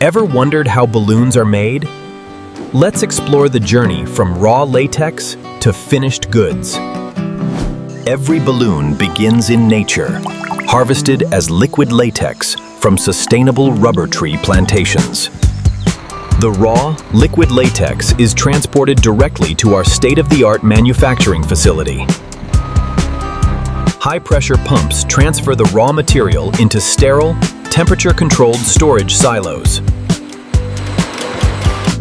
Ever wondered how balloons are made? Let's explore the journey from raw latex to finished goods. Every balloon begins in nature, harvested as liquid latex from sustainable rubber tree plantations. The raw, liquid latex is transported directly to our state-of-the-art manufacturing facility. High-pressure pumps transfer the raw material into sterile, temperature-controlled storage silos.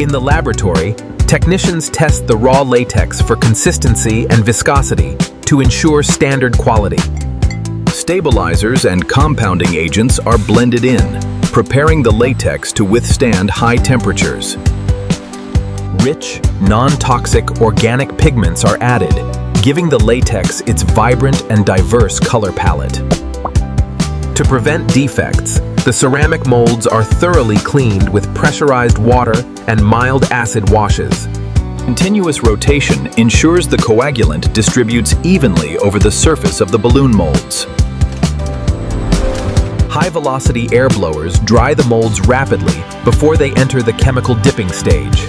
In the laboratory, technicians test the raw latex for consistency and viscosity to ensure standard quality. Stabilizers and compounding agents are blended in, preparing the latex to withstand high temperatures. Rich, non-toxic organic pigments are added, giving the latex its vibrant and diverse color palette. To prevent defects, the ceramic molds are thoroughly cleaned with pressurized water and mild acid washes. Continuous rotation ensures the coagulant distributes evenly over the surface of the balloon molds. High-velocity air blowers dry the molds rapidly before they enter the chemical dipping stage.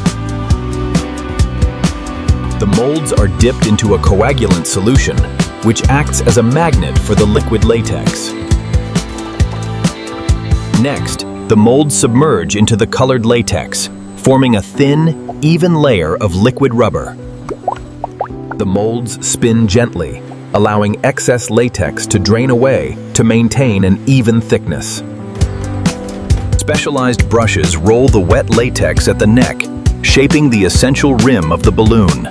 The molds are dipped into a coagulant solution, which acts as a magnet for the liquid latex. Next, the molds submerge into the colored latex, forming a thin, even layer of liquid rubber. The molds spin gently, allowing excess latex to drain away to maintain an even thickness. Specialized brushes roll the wet latex at the neck, shaping the essential rim of the balloon.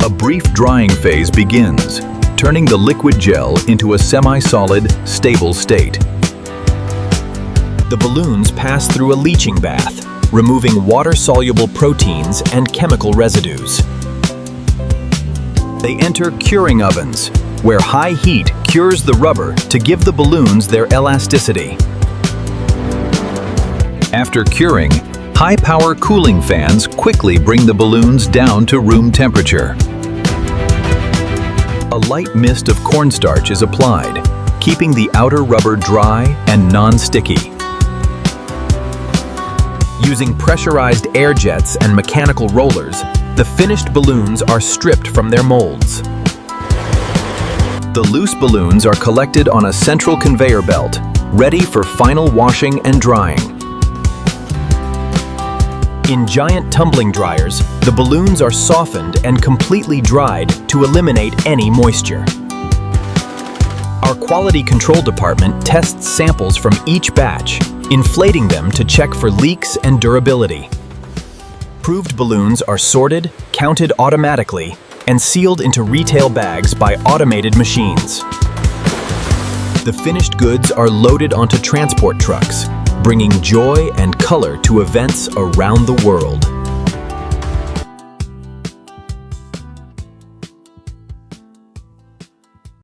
A brief drying phase begins, turning the liquid gel into a semi-solid, stable state. The balloons pass through a leaching bath, removing water-soluble proteins and chemical residues. They enter curing ovens, where high heat cures the rubber to give the balloons their elasticity. After curing, high-power cooling fans quickly bring the balloons down to room temperature. A light mist of cornstarch is applied, keeping the outer rubber dry and non-sticky. Using pressurized air jets and mechanical rollers, the finished balloons are stripped from their molds. The loose balloons are collected on a central conveyor belt, ready for final washing and drying. In giant tumbling dryers, the balloons are softened and completely dried to eliminate any moisture. Our quality control department tests samples from each batch, inflating them to check for leaks and durability. Approved balloons are sorted, counted automatically, and sealed into retail bags by automated machines. The finished goods are loaded onto transport trucks, bringing joy and color to events around the world.